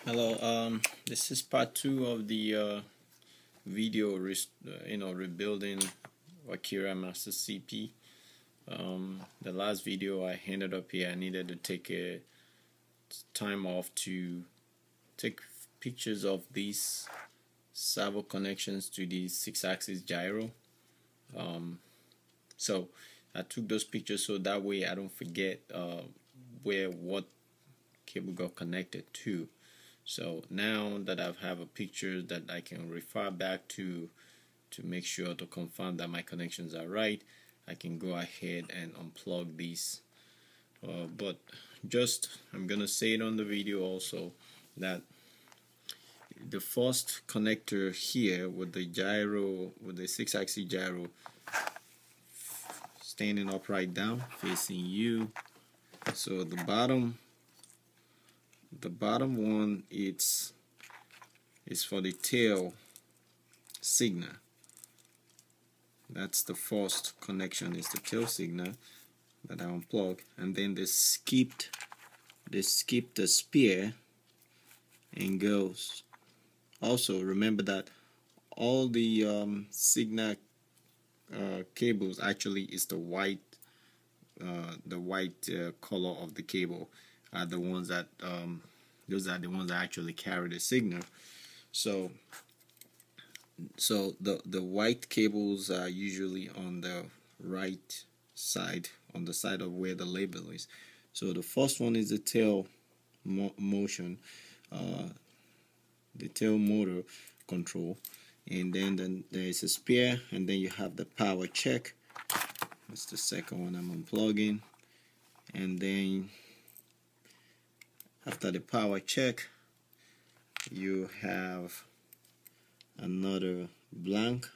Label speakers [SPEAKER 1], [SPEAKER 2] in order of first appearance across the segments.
[SPEAKER 1] Hello, this is part 2 of the video, rebuilding Walkera Master CP. The last video I handed up here, I needed to take a time off to take pictures of these servo connections to the 6-axis gyro. So I took those pictures so that way I don't forget what cable got connected to. So now that I have a picture that I can refer back to make sure to confirm that my connections are right, I can go ahead and unplug these. But I'm gonna say it on the video also that the first connector here with the gyro, with the 6-axis gyro standing upright down facing you, so the bottom one is for the tail signal. That's the first connection, is the tail signal that I unplug, and then they skip the spear and goes. Also remember that all the signal cables actually is the white color of the cable are the ones that those are the ones that actually carry the signal. So the white cables are usually on the right side, on the side of where the label is. So the first one is the tail motion, the tail motor control, and then there is a spear, and then you have the power check. That's the second one I'm unplugging, and then after the power check you have another blank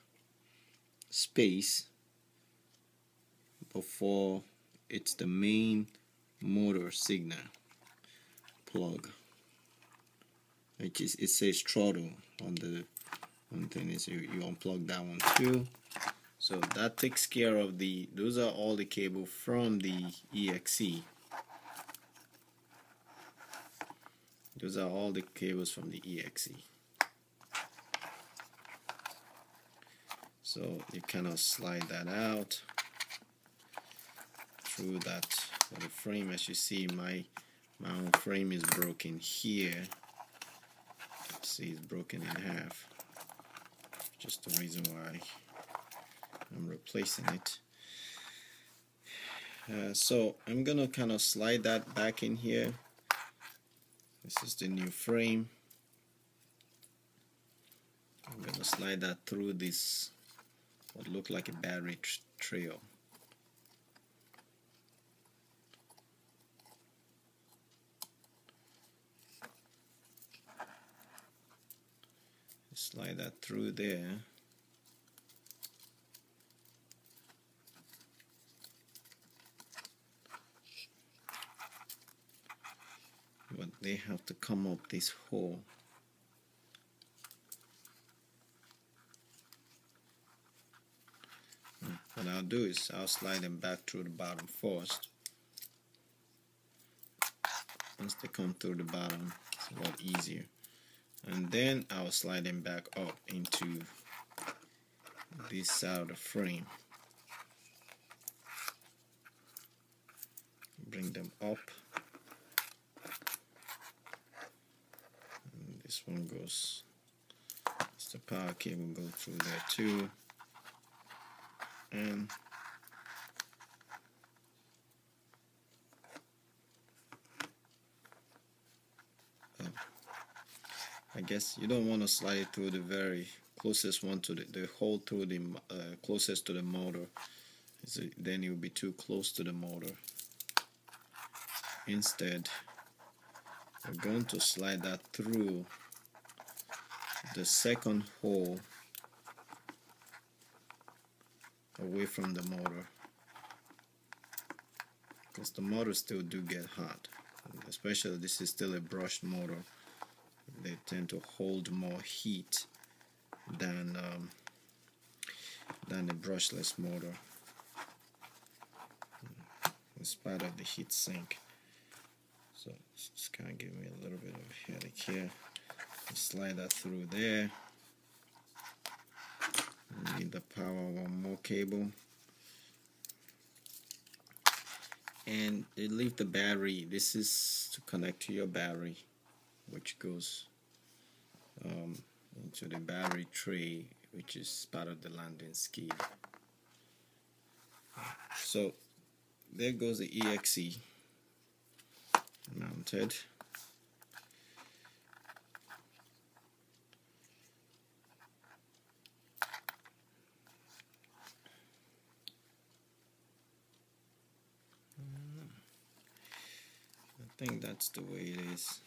[SPEAKER 1] space before it's the main motor signal plug, which is, it says throttle on the thing, is you unplug that one too. So that takes care of those are all the cable from the EXE. Those are all the cables from the EXE. So you cannot slide that out through that for the frame. As you see, my own frame is broken here. See, it's broken in half. Just the reason why I'm replacing it. So I'm gonna kind of slide that back in here. This is the new frame. I'm gonna slide that through this what looked like a battery trail. Slide that through there. But they have to come up this hole. What I'll do is I'll slide them back through the bottom first. Once they come through the bottom, it's a lot easier. And then I'll slide them back up into this side of the frame. Bring them up. And this one goes, the power cable go through there too. And I guess you don't want to slide it through the very closest one to the hole through the closest to the motor. So then it will be too close to the motor. Instead, we're going to slide that through the second hole away from the motor, because the motor still do get hot, especially this is still a brushed motor. They tend to hold more heat than the brushless motor. It's part of the heat sink. So it's kind of giving me a little bit of a headache here, slide that through there. We need the power one more cable, and they leave the battery. This is to connect to your battery, which goes into the battery tray, which is part of the landing skid. So there goes the EXE mounted. I think that's the way it is.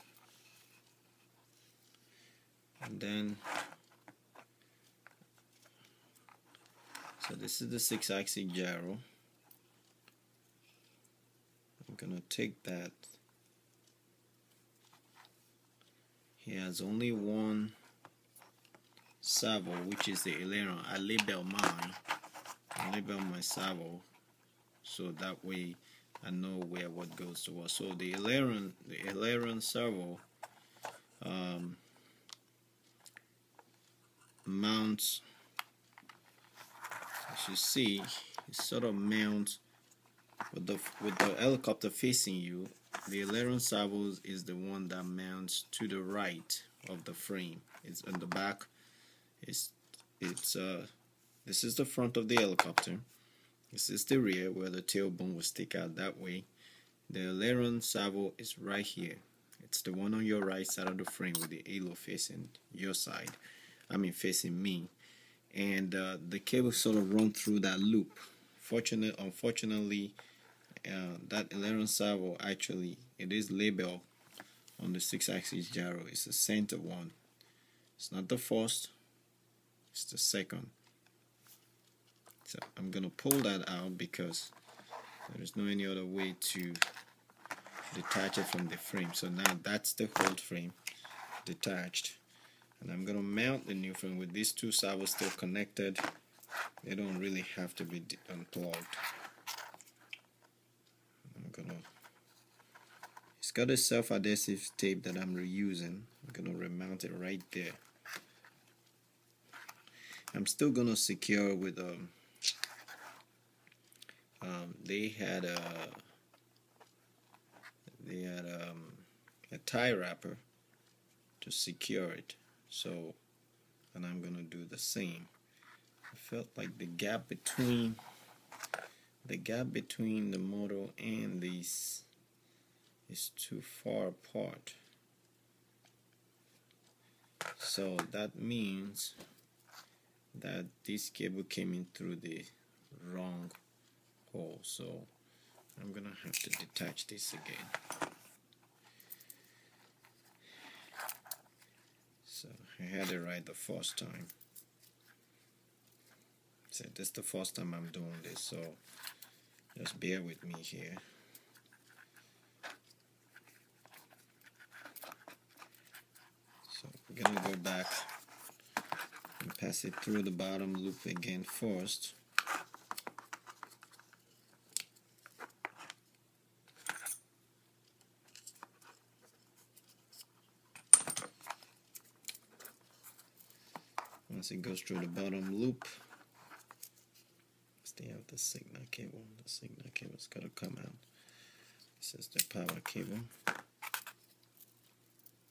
[SPEAKER 1] And then, so this is the 6-axis gyro. I'm gonna take that. He has only one servo, which is the aileron. I label mine. I label my servo, so that way I know where what goes to what. So the aileron servo mounts, as you see, it sort of mounts with the helicopter facing you. The aileron servo is the one that mounts to the right of the frame. It's on the back. This is the front of the helicopter. This is the rear, where the tailbone will stick out that way. The aileron servo is right here. It's the one on your right side of the frame with the halo facing your side. I mean facing me. And the cable sort of run through that loop. Unfortunately, that aileron servo, actually, it is labeled on the 6-axis gyro. It's the center one. It's not the first. It's the second. So I'm gonna pull that out because there is no any other way to detach it from the frame. So now that's the whole frame detached, and I'm gonna mount the new frame with these two servos still connected. They don't really have to be unplugged. It's got a self-adhesive tape that I'm reusing. I'm gonna remount it right there. I'm still gonna secure with they had a tie wrapper to secure it. So, and I'm gonna do the same. I felt like the gap between the motor and these is too far apart. So that means that this cable came in through the wrong hole. So I'm gonna have to detach this again. So I had it right the first time. So this is the first time I'm doing this, so just bear with me here. So we're gonna go back and pass it through the bottom loop again first. Once it goes through the bottom loop, stay out the signal cable. The signal cable's gotta come out. This is the power cable.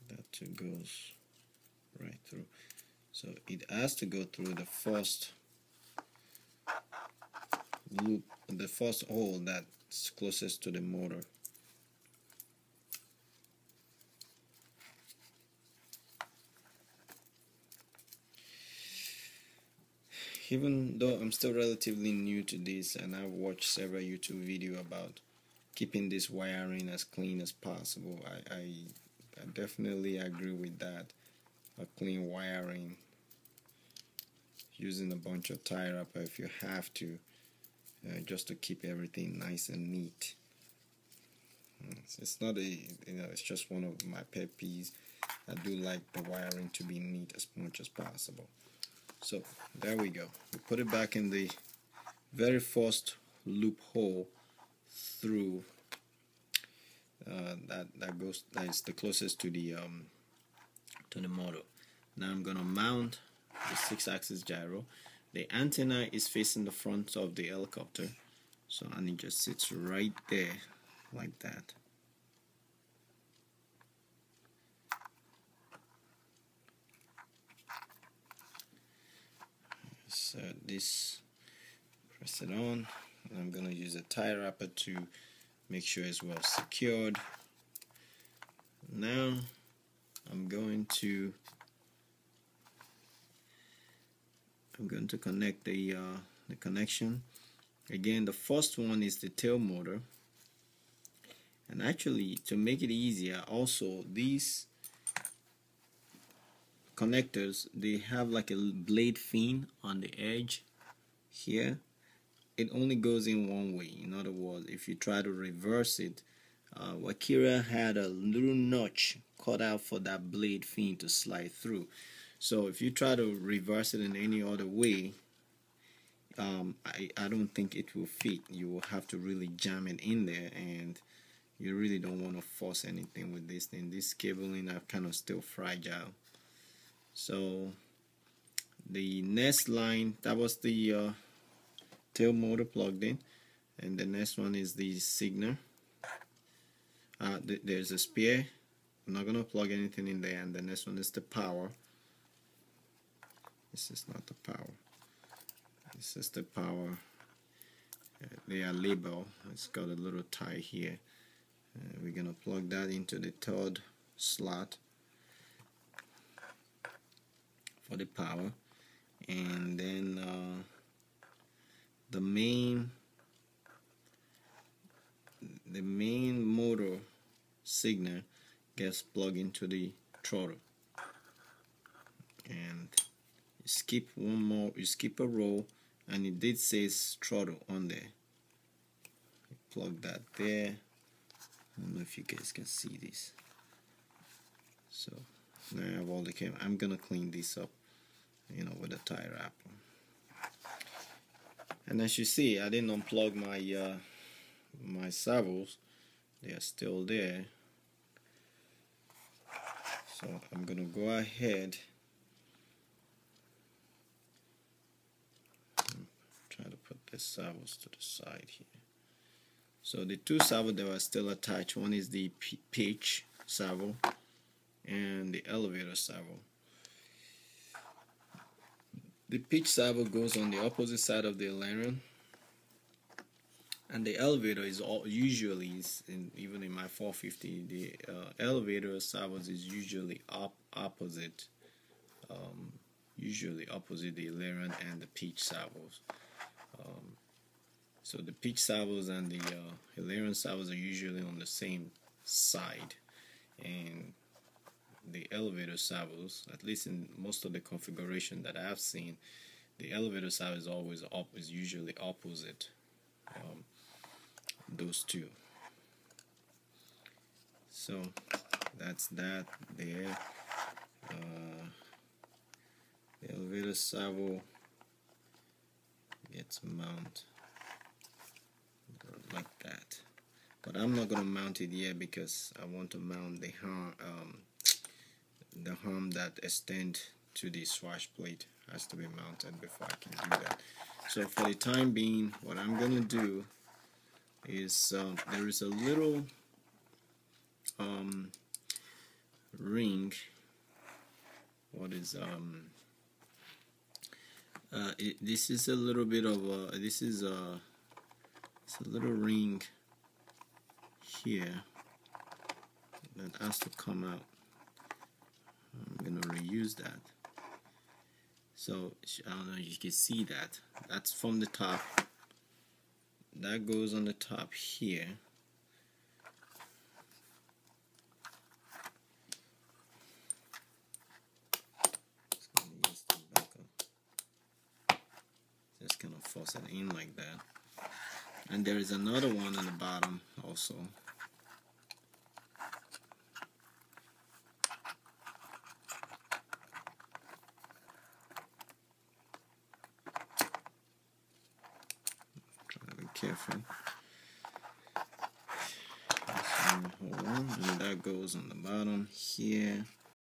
[SPEAKER 1] That too goes right through. So it has to go through the first loop, the first hole that's closest to the motor. Even though I'm still relatively new to this, and I've watched several YouTube videos about keeping this wiring as clean as possible, I definitely agree with that. A clean wiring, using a bunch of tie wrapper if you have to, just to keep everything nice and neat. It's not it's just one of my pet peeves. I do like the wiring to be neat as much as possible. So there we go. We put it back in the very first loop hole through that is the closest to the to the motor. Now I'm gonna mount the 6-axis gyro. The antenna is facing the front of the helicopter, so and it just sits right there like that. Set this, press it on, and I'm gonna use a tie wrapper to make sure it's well secured. Now I'm going to connect the connection. Again, the first one is the tail motor, and actually to make it easier, also these connectors, they have like a blade fin on the edge here. It only goes in one way. In other words, if you try to reverse it, Walkera had a little notch cut out for that blade fin to slide through. So if you try to reverse it in any other way, I don't think it will fit. You will have to really jam it in there, and you really don't want to force anything with this thing. This cabling are kind of still fragile. So the next line, that was the tail motor plugged in, and the next one is the signal. There's a spare. I'm not gonna plug anything in there, and the next one is the power. This is not the power. This is the power. They are labeled. It's got a little tie here. We're gonna plug that into the third slot for the power, and then the main motor signal gets plugged into the throttle, and you skip one more, you skip a row, and it did say throttle on there. You plug that there. I don't know if you guys can see this. So now I have all the cable. I'm gonna clean this up, with a tie wrapper. And as you see, I didn't unplug my my servos. They are still there. So I'm gonna go ahead and try to put the servos to the side here. So the two servos that are still attached, one is the pitch servo and the elevator servo. The pitch servo goes on the opposite side of the aileron, and the elevator is usually, even in my 450, the elevator servos is usually opposite the aileron and the pitch servos. So the pitch servos and the aileron servos are usually on the same side, and the elevator servos, at least in most of the configuration that I've seen, the elevator servo is always usually opposite those two. So that's that there. The elevator servo gets mounted like that, but I'm not gonna mount it yet because I want to mount the arm that extend to the swash plate. Has to be mounted before I can do that. So for the time being, what I'm gonna do is there is a little ring. What is this is a little bit of it's a little ring here that has to come out. I'm gonna reuse that. So I don't know if you can see that. That's from the top. That goes on the top here. Just kind of force it in like that. And there is another one on the bottom also. Try to be careful. Hold on, and that goes on the bottom here.